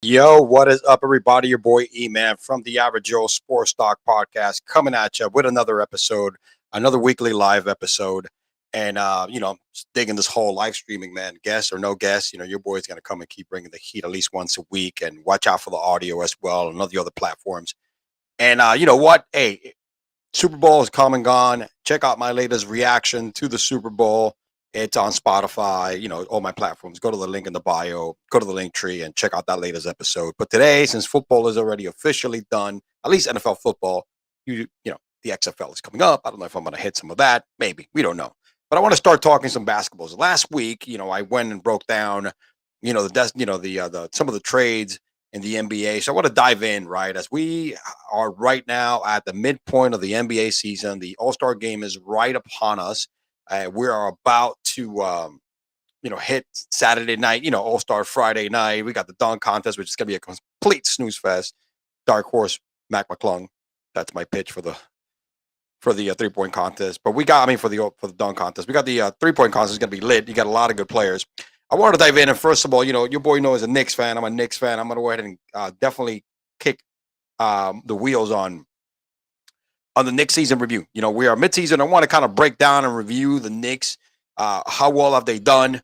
Yo, what is up, everybody? Your boy E-Man from the Average Joe Sports Stock Podcast coming at you with another episode, another weekly live episode. And, just digging this whole live streaming, man. Guest or no guest, your boy's going to come and keep bringing the heat at least once a week and watch out for the audio as well and all the other platforms. And, you know what? Hey, Super Bowl is come and gone. Check out my latest reaction to the Super Bowl. It's on Spotify, all my platforms. Go to the link in the bio, go to the link tree and check out that latest episode. But today, since football is already officially done, at least NFL football, the XFL is coming up. I don't know if I'm going to hit some of that. Maybe. We don't know. But I want to start talking some basketballs. Last week, I went and broke down, some of the trades in the NBA. So I want to dive in, right? As we are right now at the midpoint of the NBA season, the All-Star game is right upon us. We are about to, hit Saturday night, All-Star Friday night. We got the dunk contest, which is going to be a complete snooze fest. Dark horse, Mac McClung. That's my pitch for the 3-point contest. But for the dunk contest, we got the 3-point contest is going to be lit. You got a lot of good players. I want to dive in, and first of all, your boy knows a Knicks fan. I'm a Knicks fan. I'm going to go ahead and definitely kick the wheels on the Knicks season review. We are mid-season. I want to kind of break down and review the Knicks. How well have they done?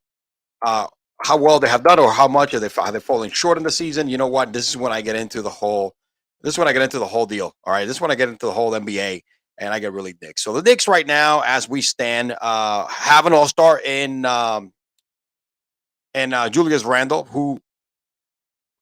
How well they have done, or how much are they falling short in the season? You know what? This is when I get into the whole. This is when I get into the whole deal. All right. This is when I get into the whole NBA, and I get really Knicks. So the Knicks right now, as we stand, have an All-Star in Julius Randle, who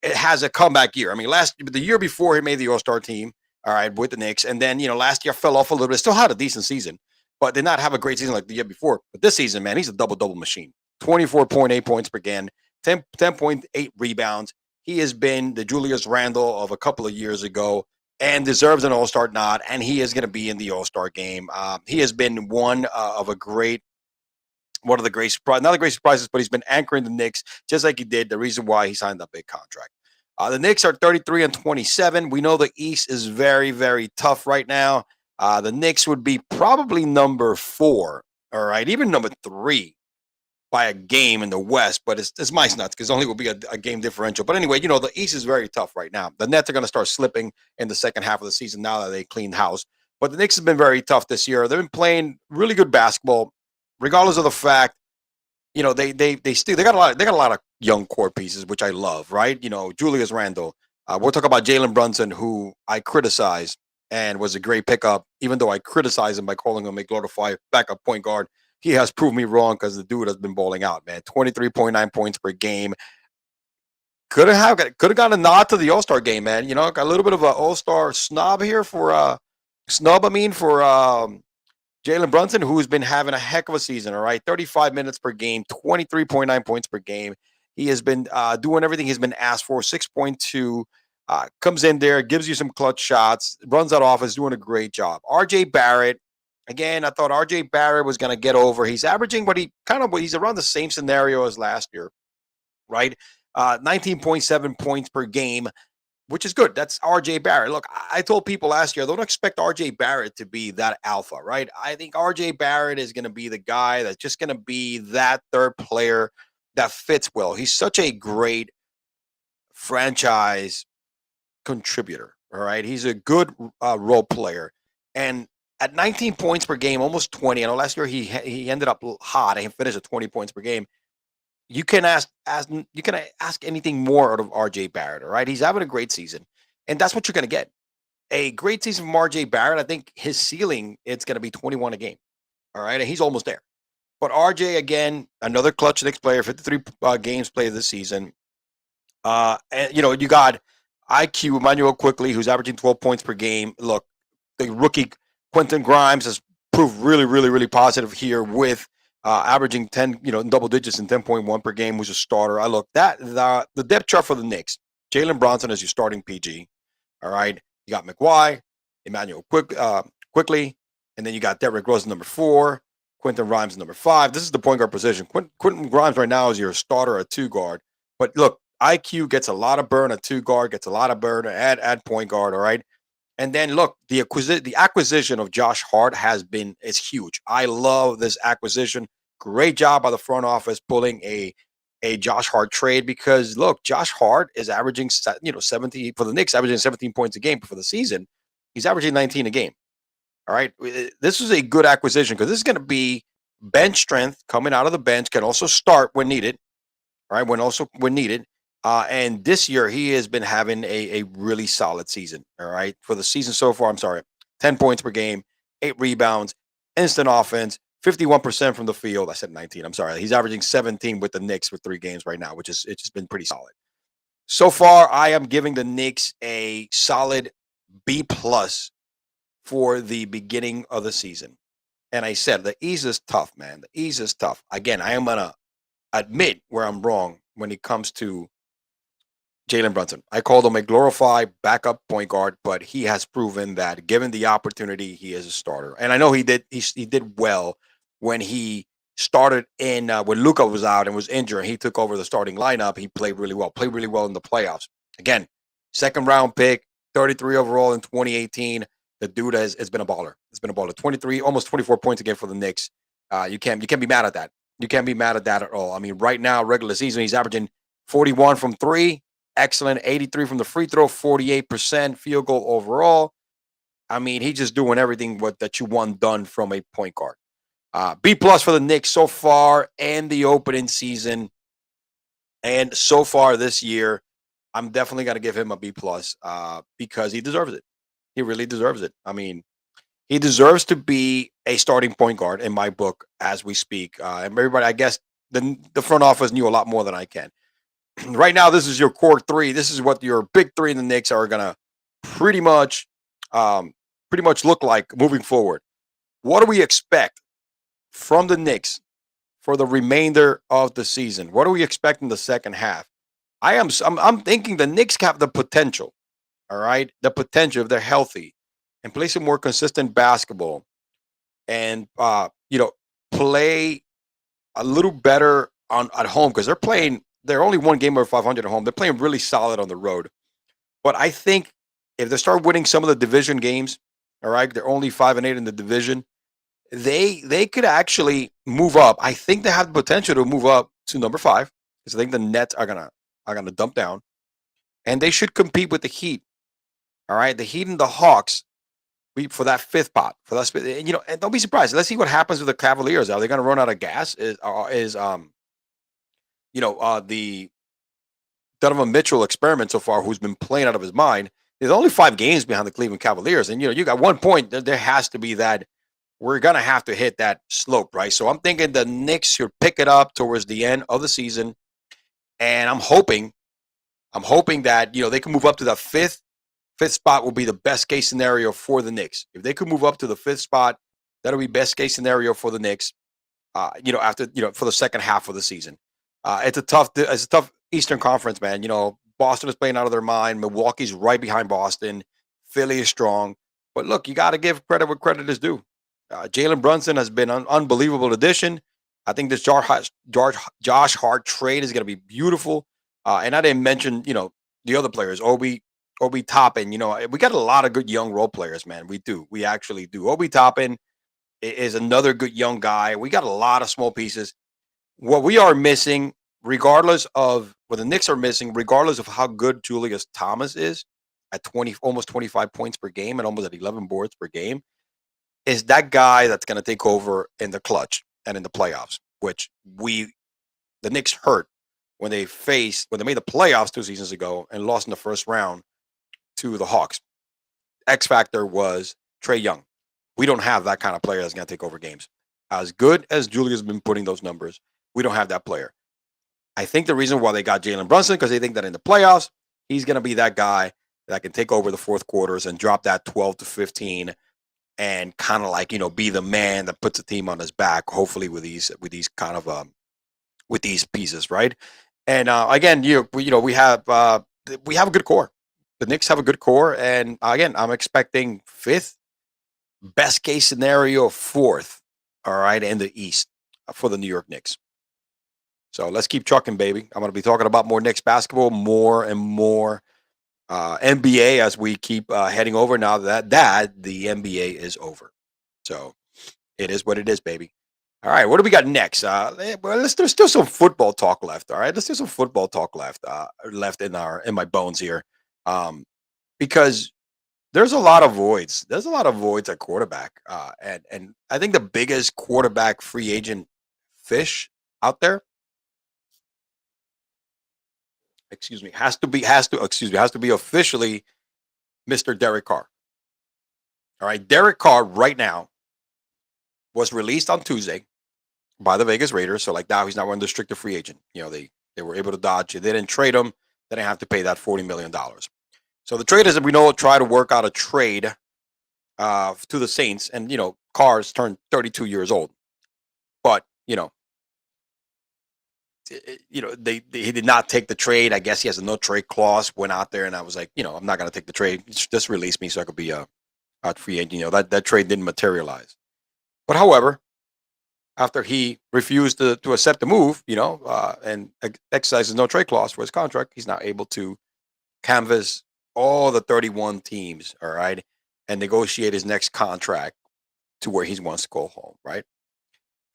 has a comeback year. I mean, the year before he made the All-Star team. All right, with the Knicks. And then, last year fell off a little bit. Still had a decent season, but did not have a great season like the year before. But this season, man, he's a double-double machine. 24.8 points per game, 10.8 rebounds. He has been the Julius Randle of a couple of years ago and deserves an All-Star nod, and he is going to be in the All-Star game. He has been one of the great surprises, not the great surprises, but he's been anchoring the Knicks just like he did. The reason why he signed that big contract. The Knicks are 33-27. We know the East is very, very tough right now. The Knicks would be probably number 4, all right, even number 3 by a game in the West, but it's mice nuts because only will be a game differential. But anyway, the East is very tough right now. The Nets are going to start slipping in the second half of the season now that they cleaned house. But the Knicks have been very tough this year. They've been playing really good basketball, regardless of the fact. They got a lot of young core pieces, which I love, right? Julius Randle. We'll talk about Jalen Brunson, who I criticized and was a great pickup, even though I criticized him by calling him a glorified backup point guard. He has proved me wrong because the dude has been balling out, man. 23.9 points per game. Could have got a nod to the All-Star game, man. Got a little bit of an All-Star snub here for Jalen Brunson, who's been having a heck of a season, all right? 35 minutes per game, 23.9 points per game. He has been doing everything he's been asked for, 6.2, comes in there, gives you some clutch shots, runs that off, is doing a great job. R.J. Barrett, again, I thought R.J. Barrett was going to get over. He's averaging, but he's around the same scenario as last year, right? 19.7 points per game, which is good. That's R.J. Barrett. Look, I told people last year, don't expect R.J. Barrett to be that alpha, right? I think R.J. Barrett is going to be the guy that's just going to be that third player that fits well. He's such a great franchise contributor, all right? He's a good role player. And at 19 points per game, almost 20, I know last year he ended up hot and finished at 20 points per game. You can ask anything more out of R.J. Barrett, all right? He's having a great season, and that's what you're going to get. A great season from R.J. Barrett. I think his ceiling, it's going to be 21 a game, all right? And he's almost there. But R.J., again, another clutch Knicks player, 53 games played this season. And, you got IQ, Emmanuel Quickly, who's averaging 12 points per game. Look, the rookie Quentin Grimes has proved really, really, really positive here with averaging 10, double digits and 10.1 per game, who's a starter. I look the depth chart for the Knicks. Jalen Brunson is your starting PG. All right. You got McWy, Emmanuel Quickly, and then you got Derrick Rose number 4, Quentin Grimes number 5. This is the point guard position. Quentin Grimes right now is your starter at 2 guard. But look, IQ gets a lot of burn at 2 guard, gets a lot of burn at point guard. All right. And then look, the acquisition of Josh Hart is huge. I love this acquisition. Great job by the front office pulling a a Josh Hart trade because look, Josh Hart is averaging 17 for the Knicks, averaging 17 points a game, but for the season, he's averaging 19 a game. All right, this is a good acquisition because this is going to be bench strength coming out of the bench, can also start when needed. All right, when needed. And this year he has been having a really solid season. All right, for the season so far, I'm sorry, 10 points per game, 8 rebounds, instant offense, 51% from the field. I said 19. I'm sorry. He's averaging 17 with the Knicks with 3 games right now, which is it's just been pretty solid. So far, I am giving the Knicks a solid B plus for the beginning of the season. And I said the East is tough, man. The East is tough. Again, I am gonna admit where I'm wrong when it comes to Jalen Brunson. I called him a glorified backup point guard, but he has proven that given the opportunity, he is a starter. And I know he did. He did well when he started in when Luka was out and was injured. And he took over the starting lineup. He played really well. Played really well in the playoffs. Again, second round pick, 33 overall in 2018. The dude has been a baller. It's been a baller. 23, almost 24 points again for the Knicks. You can't be mad at that. You can't be mad at that at all. I mean, right now, regular season, he's averaging 41 from three. Excellent. 83 from the free throw, 48% field goal overall. I mean, he's just doing everything that you want done from a point guard. B plus for the Knicks so far and the opening season. And so far this year, I'm definitely going to give him a B plus because he deserves it. He really deserves it. I mean, he deserves to be a starting point guard in my book as we speak. And everybody, I guess the front office knew a lot more than I can. Right now, this is your core three. This is what your big three in the Knicks are going to pretty much, look like moving forward. What do we expect from the Knicks for the remainder of the season? What do we expect in the second half? I'm thinking the Knicks have the potential. All right, the potential if they're healthy and play some more consistent basketball and play a little better at home because they're only one game over 500 at home. They're playing really solid on the road. But I think if they start winning some of the division games, all right, they're only 5-8 in the division. They could actually move up. I think they have the potential to move up to number 5 because I think the Nets are gonna dump down, and they should compete with the Heat. All right, the Heat and the Hawks for that fifth spot. And don't be surprised. Let's see what happens with the Cavaliers. Are they going to run out of gas? The Donovan Mitchell experiment so far, who's been playing out of his mind. There's only 5 games behind the Cleveland Cavaliers, and you got 1 point. There has to be that. We're going to have to hit that slope, right? So I'm thinking the Knicks should pick it up towards the end of the season, and I'm hoping that they can move up to the fifth spot. Will be the best case scenario for the Knicks. If they could move up to the 5th spot, that'll be best case scenario for the Knicks. After for the second half of the season, it's a tough Eastern Conference, man. Boston is playing out of their mind. Milwaukee's right behind Boston. Philly is strong, but look, you got to give credit where credit is due. Jalen Brunson has been an unbelievable addition. I think this Josh Hart trade is going to be beautiful. And I didn't mention the other players, Obi Toppin. We got a lot of good young role players, man. We do. We actually do. Obi Toppin is another good young guy. We got a lot of small pieces. What we are missing, regardless of what the Knicks are missing, regardless of how good Julius Thomas is at almost 25 points per game and almost at 11 boards per game, is that guy that's going to take over in the clutch and in the playoffs, which the Knicks hurt when they made the playoffs 2 seasons ago and lost in the first round to the Hawks. X factor was Trae Young. We don't have that kind of player that's going to take over games. As good as Julius has been putting those numbers, we don't have that player. I think the reason why they got Jalen Brunson because they think that in the playoffs, he's going to be that guy that can take over the fourth quarters and drop that 12 to 15 and kind of be the man that puts the team on his back, hopefully with these pieces, right? And again, we have a good core. The Knicks have a good core, and again, I'm expecting 5th, best case scenario 4th, all right, in the East for the New York Knicks. So let's keep trucking, baby. I'm going to be talking about more Knicks basketball, more and more NBA as we keep heading over now that the NBA is over. So it is what it is, baby. All right, what do we got next? Well, there's still some football talk left. All right, let's do some football talk left. Left in my bones here, um, because there's a lot of voids. There's a lot of voids at quarterback, and I think the biggest quarterback free agent fish out there, excuse me, has to be officially Mr. Derek Carr. All right, Derek Carr right now was released on Tuesday by the Vegas Raiders. So like now he's not one restricted free agent. They were able to dodge it. They didn't trade him. They didn't have to pay that $40 million. So the traders, as we know, try to work out a trade to the Saints, and Carr's turned 32 years old, but he did not take the trade. I guess he has a no trade clause. Went out there, and I was like, I'm not going to take the trade. Just release me so I could be a free agent. That trade didn't materialize. But however, after he refused to accept the move, and exercises no trade clause for his contract, he's now able to canvass all the 31 teams, all right, and negotiate his next contract to where he wants to go home, right?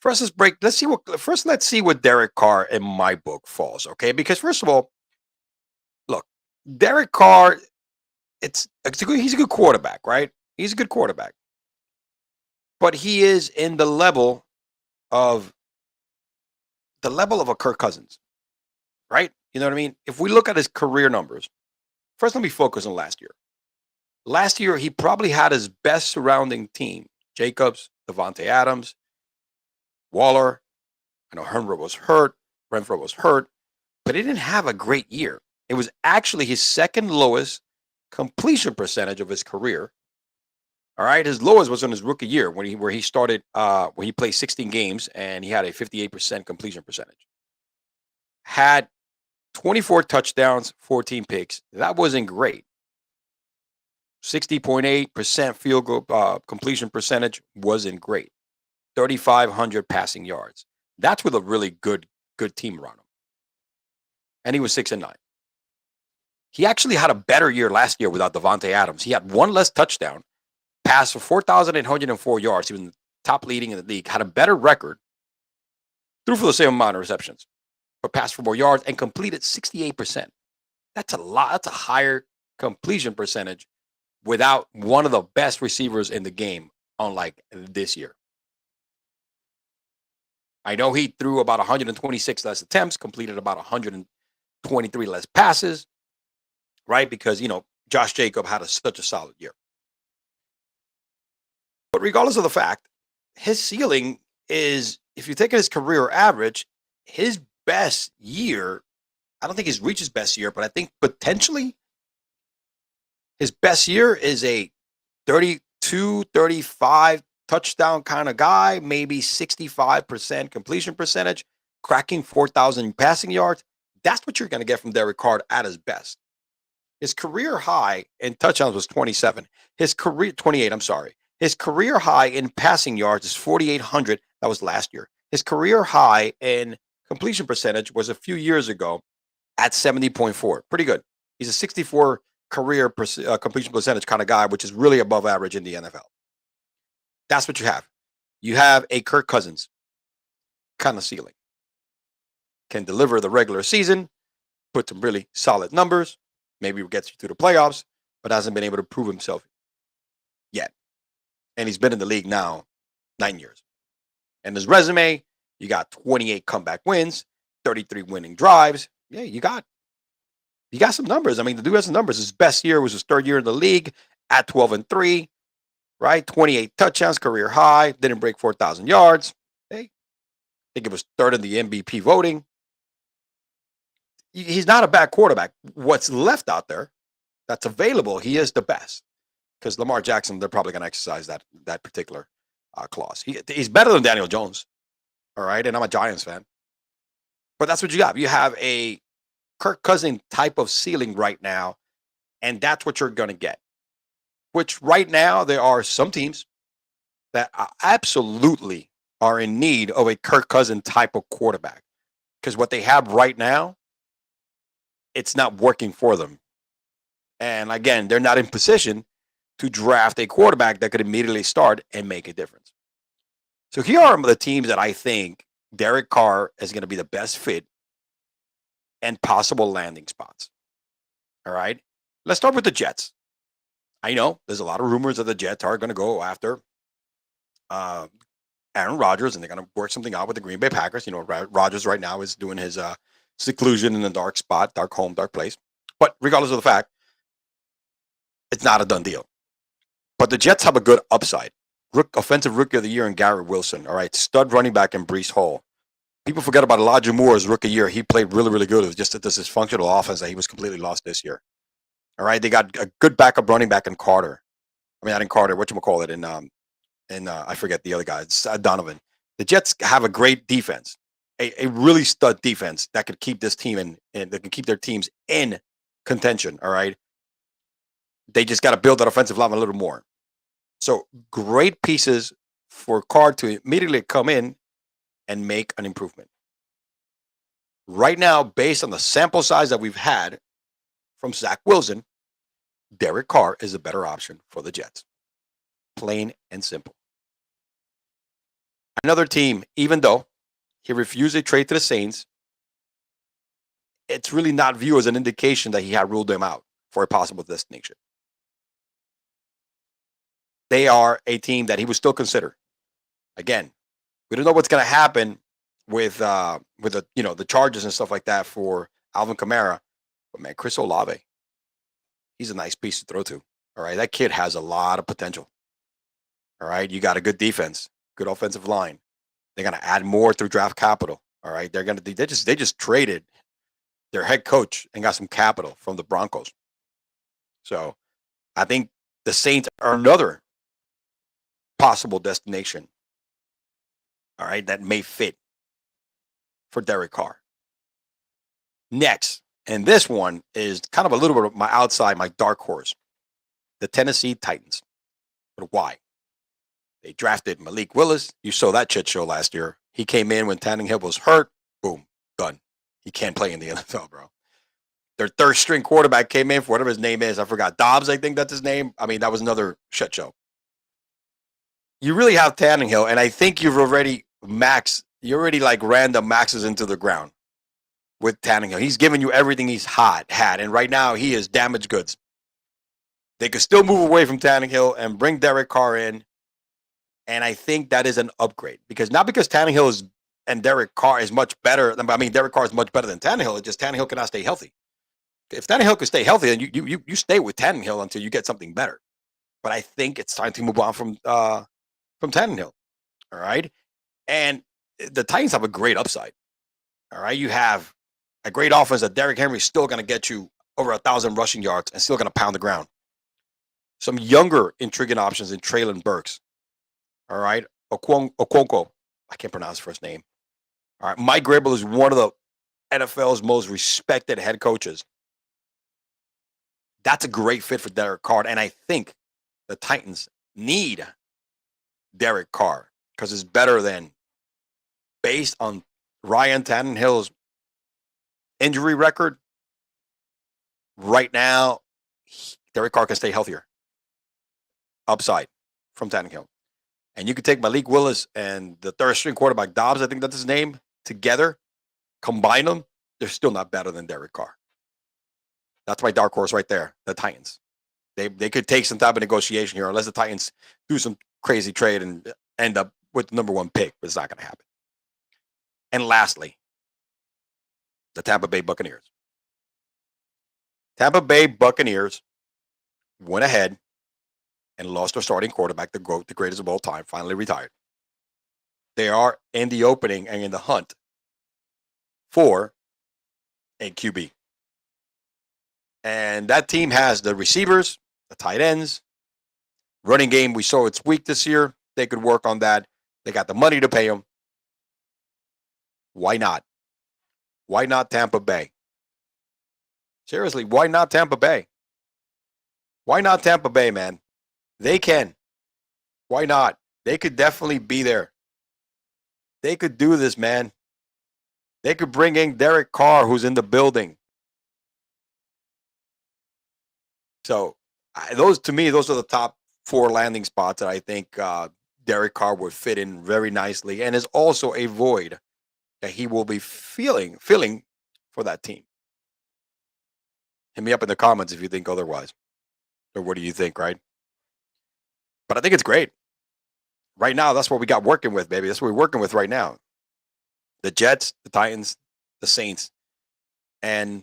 First, let's see what Derek Carr in my book falls, okay? Because first of all, look, Derek Carr, he's a good quarterback, right? He's a good quarterback, but he is in the level of a Kirk Cousins, right? You know what I mean? If we look at his career numbers, first let me focus on last year. Last year, he probably had his best surrounding team: Jacobs, Devontae Adams, Waller. I know Renfro was hurt, but he didn't have a great year. It was actually his second lowest completion percentage of his career. All right, his lowest was in his rookie year when he started when he played 16 games and he had a 58% completion percentage. Had 24 touchdowns, 14 picks. That wasn't great. 60.8% field goal completion percentage wasn't great. 3,500 passing yards. That's with a really good team around him. And he was 6-9. He actually had a better year last year without Devontae Adams. He had one less touchdown, passed for 4,804 yards. He was in the top leading in the league, had a better record, threw for the same amount of receptions, but passed for more yards and completed 68%. That's a lot. That's a higher completion percentage without one of the best receivers in the game, unlike this year. I know he threw about 126 less attempts, completed about 123 less passes, right? Because, Josh Jacob had such a solid year. But regardless of the fact, his ceiling is, if you take his career average, his best year, I don't think he's reached his best year, but I think potentially his best year is a 32, 35 touchdown kind of guy, maybe 65% completion percentage, cracking 4,000 passing yards. That's what you're going to get from Derek Carr at his best. His career high in touchdowns was 28, I'm sorry. His career high in passing yards is 4,800. That was last year. His career high in completion percentage was a few years ago at 70.4. Pretty good. He's a 64 career completion percentage kind of guy, which is really above average in the NFL. That's what you have. You have a Kirk Cousins kind of ceiling. Can deliver the regular season, put some really solid numbers, maybe gets you to the playoffs, but hasn't been able to prove himself yet. And he's been in the league now 9 years. And his resume, you got 28 comeback wins, 33 winning drives. Yeah, you got some numbers. I mean, the dude has some numbers. His best year was his third year in the league at 12-3. Right? 28 touchdowns, career high, didn't break 4,000 yards. Hey, I think it was third in the MVP voting. He's not a bad quarterback. What's left out there that's available, he is the best. Because Lamar Jackson, they're probably going to exercise that particular clause. He's better than Daniel Jones. All right? And I'm a Giants fan. But that's what you got. You have a Kirk Cousins type of ceiling right now, and that's what you're going to get. Which right now there are some teams that absolutely are in need of a Kirk Cousins type of quarterback. Because what they have right now, it's not working for them. And again, they're not in position to draft a quarterback that could immediately start and make a difference. So here are the teams that I think Derek Carr is going to be the best fit and possible landing spots. All right. Let's start with the Jets. I know there's a lot of rumors that the Jets are going to go after uh, Aaron Rodgers, and they're going to work something out with the Green Bay Packers. You know, Rodgers right now is doing his seclusion in a dark spot, dark home, dark place. But regardless of the fact, it's not a done deal. But the Jets have a good upside. Offensive Rookie of the Year in Garrett Wilson. All right, stud running back in Breece Hall. People forget about Elijah Moore's rookie year. He played really, really good. It was just that this dysfunctional offense that he was completely lost this year. All right, they got a good backup running back in Carter. I mean, not in Carter. Whatchamacallit in I forget the other guy. It's Donovan. The Jets have a great defense, a really stud defense that could keep this team and that can keep their teams in contention. All right, they just got to build that offensive line a little more. So great pieces for Carr to immediately come in and make an improvement. Right now, based on the sample size that we've had from Zach Wilson, Derek Carr is a better option for the Jets. Plain and simple. Another team, even though he refused a trade to the Saints, it's really not viewed as an indication that he had ruled them out for a possible destination. They are a team that he would still consider. Again, we don't know what's going to happen with the charges and stuff like that for Alvin Kamara, but man, Chris Olave, he's a nice piece to throw to. All right, that kid has a lot of potential. All right, you got a good defense, good offensive line. They're going to add more through draft capital. All right, they just traded their head coach and got some capital from the Broncos. So I think the Saints are another possible destination. All right, that may fit for Derek Carr. Next, and this one is kind of a little bit of my dark horse, the Tennessee Titans. But why? They drafted Malik Willis. You saw that shit show last year. He came in when Tannehill was hurt. Boom, done. He can't play in the NFL, bro. Their third string quarterback came in for whatever his name is. I forgot. Dobbs, I think that's his name. I mean, that was another shit show. You really have Tannehill, and I think you already like ran the maxes into the ground with Tannehill. He's given you everything he's had, and right now he is damaged goods. They could still move away from Tannehill and bring Derek Carr in, and I think that is an upgrade because not because Tannehill and Derek Carr is much better. I mean, Derek Carr is much better than Tannehill. It's just Tannehill cannot stay healthy. If Tannehill could stay healthy, then you stay with Tannehill until you get something better. But I think it's time to move on from Tannehill. All right. And the Titans have a great upside. All right. You have a great offense that Derrick Henry is still going to get you over 1,000 rushing yards and still going to pound the ground. Some younger, intriguing options in Treylon Burks. All right. Okonkwo. I can't pronounce his first name. All right. Mike Grable is one of the NFL's most respected head coaches. That's a great fit for Derek Carr. And I think the Titans need Derek Carr because it's better than, based on Ryan Tannehill's injury record, right now, Derek Carr can stay healthier. Upside from Tannehill. And you could take Malik Willis and the third string quarterback, Dobbs, I think that's his name, together, combine them, they're still not better than Derek Carr. That's my dark horse right there, the Titans. They could take some type of negotiation here unless the Titans do some crazy trade and end up with the number one pick, but it's not going to happen. And lastly, the Tampa Bay Buccaneers. Tampa Bay Buccaneers went ahead and lost their starting quarterback, the greatest of all time, finally retired. They are in the opening and in the hunt for a QB. And that team has the receivers, the tight ends, running game. We saw it's weak this year. They could work on that. They got the money to pay them. Why not? Why not Tampa Bay? Seriously, why not Tampa Bay? Why not Tampa Bay, man? They can. Why not? They could definitely be there. They could do this, man. They could bring in Derek Carr, who's in the building. So those are the top 4 landing spots that I think Derek Carr would fit in very nicely, and is also a void that he will be filling for that team. Hit me up in the comments if you think otherwise, or what do you think, right? But I think it's great. Right now, that's what we got working with, baby. That's what we're working with right now. The Jets, the Titans, the Saints, and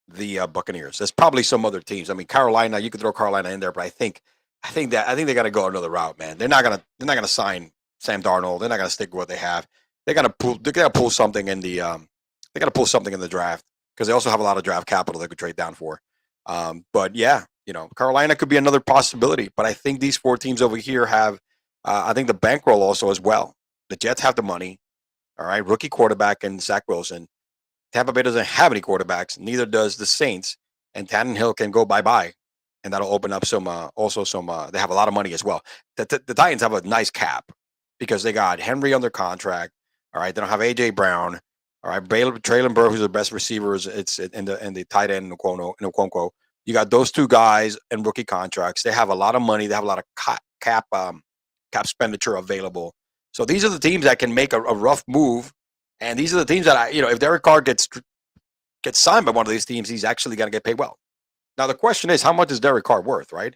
the Buccaneers. There's probably some other teams. I mean, Carolina. You could throw Carolina in there, but I think they got to go another route, man. They're not gonna sign Sam Darnold. They're not gonna stick with what they have. They gotta pull something in the they gotta pull something in the draft because they also have a lot of draft capital they could trade down for. But yeah, Carolina could be another possibility. But I think these four teams over here have, I think the bankroll also as well. The Jets have the money. All right, rookie quarterback and Zach Wilson. Tampa Bay doesn't have any quarterbacks. Neither does the Saints. And Tannenhill can go bye-bye. And that'll open up some, they have a lot of money as well. The Titans have a nice cap because they got Henry under contract. All right, they don't have A.J. Brown. All right, Traylon Burr, who's the best receivers. It's in the tight end, Nkonkwo. You got those two guys and rookie contracts. They have a lot of money. They have a lot of cap expenditure available. So these are the teams that can make a rough move, and these are the teams that if Derek Carr gets signed by one of these teams, he's actually going to get paid well. Now the question is, how much is Derek Carr worth, right?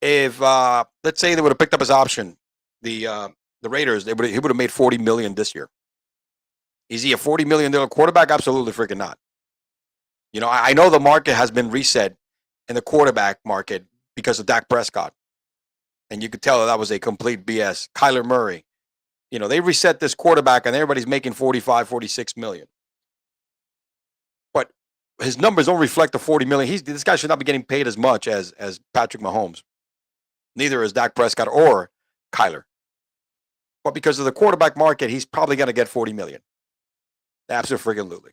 If let's say they would have picked up his option, the Raiders, he would have made $40 million this year. Is he a $40 million quarterback? Absolutely freaking not. I know the market has been reset in the quarterback market because of Dak Prescott, and you could tell that was a complete BS. Kyler Murray. They reset this quarterback and everybody's making 45, 46 million. But his numbers don't reflect the 40 million. This guy should not be getting paid as much as Patrick Mahomes. Neither is Dak Prescott or Kyler. But because of the quarterback market, he's probably going to get 40 million. Absolutely.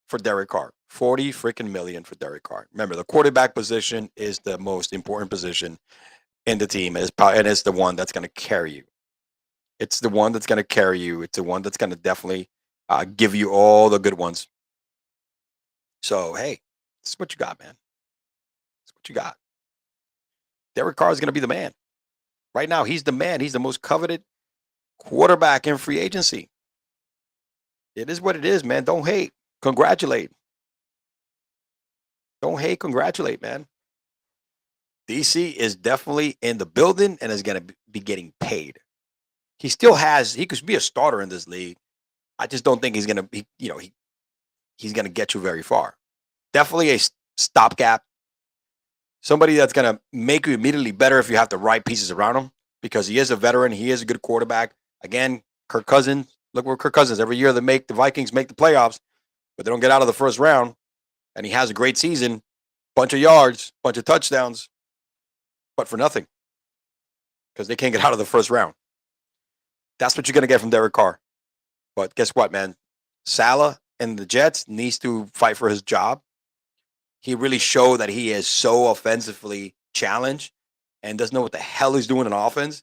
For Derek Carr. 40 freaking million for Derek Carr. Remember, the quarterback position is the most important position in the team, and it's the one that's going to carry you. It's the one that's going to carry you. It's the one that's going to definitely give you all the good ones. So, hey, this is what you got, man. This is what you got. Derek Carr is going to be the man. Right now, he's the man. He's the most coveted quarterback in free agency. It is what it is, man. Don't hate. Congratulate. Don't hate. Congratulate, man. DC is definitely in the building and is going to be getting paid. He could be a starter in this league. I just don't think he's going to, he's going to get you very far. Definitely a stopgap. Somebody that's going to make you immediately better if you have the right pieces around him, because he is a veteran. He is a good quarterback. Again, Kirk Cousins. Look where Kirk Cousins, every year the Vikings make the playoffs, but they don't get out of the first round. And he has a great season, bunch of yards, bunch of touchdowns, but for nothing because they can't get out of the first round. That's what you're going to get from Derek Carr. But guess what, man? Saleh and the Jets needs to fight for his job. He really showed that he is so offensively challenged and doesn't know what the hell he's doing in offense.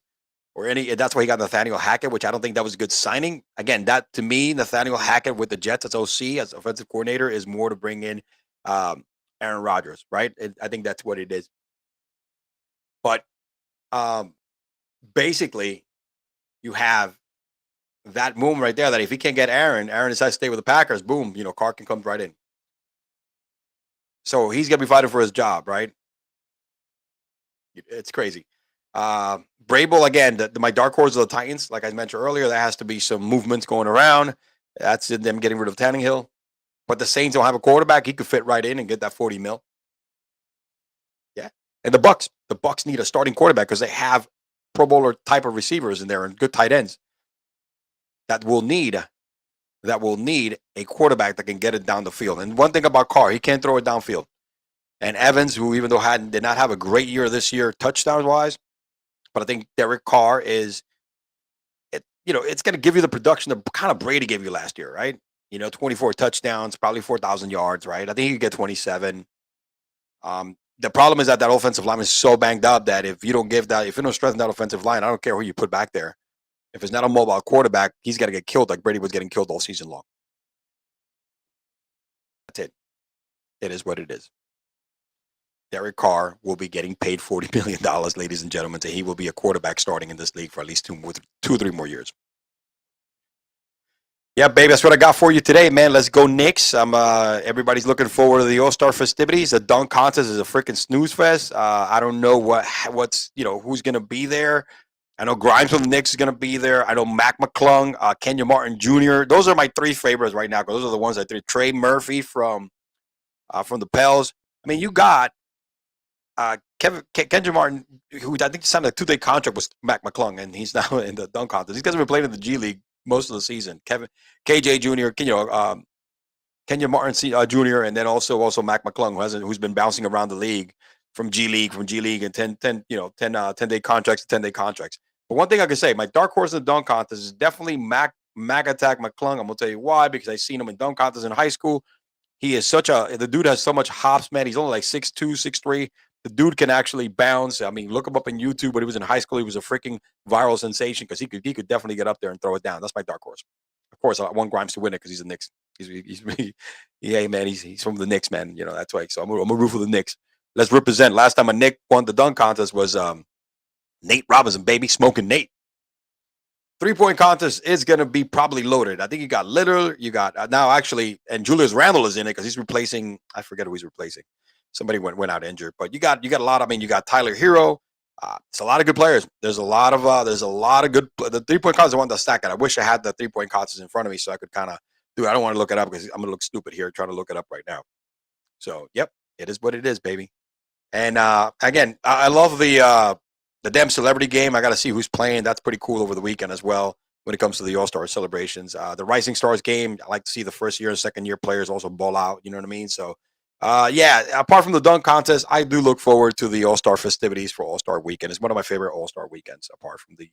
That's why he got Nathaniel Hackett, which I don't think that was a good signing. Again, that to me, Nathaniel Hackett with the Jets as OC, as offensive coordinator, is more to bring in Aaron Rodgers, right? I think that's what it is. But basically, you have that boom right there that if he can't get Aaron decides to stay with the Packers, boom, Carr can come right in. So he's going to be fighting for his job, right? It's crazy. Vrabel, again, my dark horse of the Titans, like I mentioned earlier, there has to be some movements going around. That's them getting rid of Tannehill. But the Saints don't have a quarterback. He could fit right in and get that 40 mil. Yeah. And the Bucs need a starting quarterback because they have Pro Bowler type of receivers in there and good tight ends that will need a quarterback that can get it down the field. And one thing about Carr, he can't throw it downfield. And Evans, who even though did not have a great year this year touchdown wise, but I think Derek Carr it's going to give you the production that kind of Brady gave you last year, right? 24 touchdowns, probably 4,000 yards, right? I think he could get 27. The problem is that offensive line is so banged up that if you don't strengthen that offensive line, I don't care who you put back there. If it's not a mobile quarterback, he's got to get killed like Brady was getting killed all season long. That's it. It is what it is. Derek Carr will be getting paid $40 million, ladies and gentlemen, and he will be a quarterback starting in this league for at least 2 or 3 more years. Yeah, baby, that's what I got for you today, man. Let's go Knicks. Everybody's looking forward to the All-Star festivities. The dunk contest is a freaking snooze fest. I don't know what's who's gonna be there. I know Grimes from the Knicks is gonna be there. I know Mac McClung, Kenya Martin Jr. Those are my three favorites right now because those are the ones I think. Trey Murphy from the Pels. I mean, you got Kendrick Martin, who I think signed a 2-day contract with Mac McClung, and he's now in the dunk contest. These guys have been playing in the G League most of the season. KJ Jr., Kenya Martin Jr., and then also Mac McClung, who's been bouncing around the league from G League, and 10-day contracts to 10-day contracts. But one thing I can say, my dark horse in the dunk contest is definitely Mac Attack McClung. I'm gonna tell you why, because I've seen him in dunk contests in high school. He is the dude has so much hops, man. He's only like 6'2", 6'3". The dude can actually bounce. I mean, look him up on YouTube. When he was in high school, he was a freaking viral sensation because he could definitely get up there and throw it down. That's my dark horse. Of course, I want Grimes to win it because he's the Knicks. Yeah, man. He's from the Knicks, man. That's why. So I'm gonna root for the Knicks. Let's represent. Last time a Knick won the dunk contest was Nate Robinson, baby, smoking Nate. 3-point contest is going to be probably loaded. I think you got Litter. You got now actually, and Julius Randle is in it because he's replacing. I forget who he's replacing. Somebody went out injured, but you got a lot. I mean, you got Tyler Hero. It's a lot of good players. There's a lot of good. The 3-point contest I want to stack it. I wish I had the 3-point contest in front of me so I could kind of do it. I don't want to look it up because I'm gonna look stupid here trying to look it up right now. So yep, it is what it is, baby. And again, I love the damn celebrity game. I got to see who's playing. That's pretty cool over the weekend as well when it comes to the All-Star celebrations. The Rising Stars game, I like to see the first year and second year players also ball out. You know what I mean? So, yeah, apart from the dunk contest, I do look forward to the All-Star festivities for All-Star weekend. It's one of my favorite All-Star weekends apart from the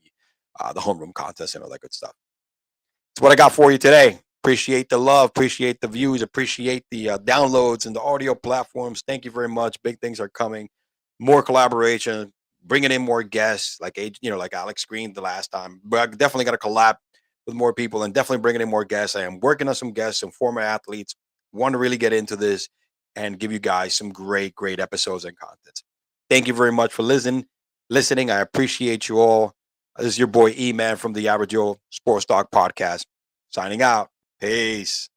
homeroom contest and all that good stuff. That's what I got for you today. Appreciate the love, appreciate the views, appreciate the downloads and the audio platforms. Thank you very much. Big things are coming. More collaboration, bringing in more guests like Alex Green the last time. But I definitely got to collab with more people and definitely bringing in more guests. I am working on some guests, some former athletes. Want to really get into this and give you guys some great episodes and content. Thank you very much for listening. I appreciate you all. This is your boy E-Man from the Average Joe Sports Talk Podcast. Signing out. Peace.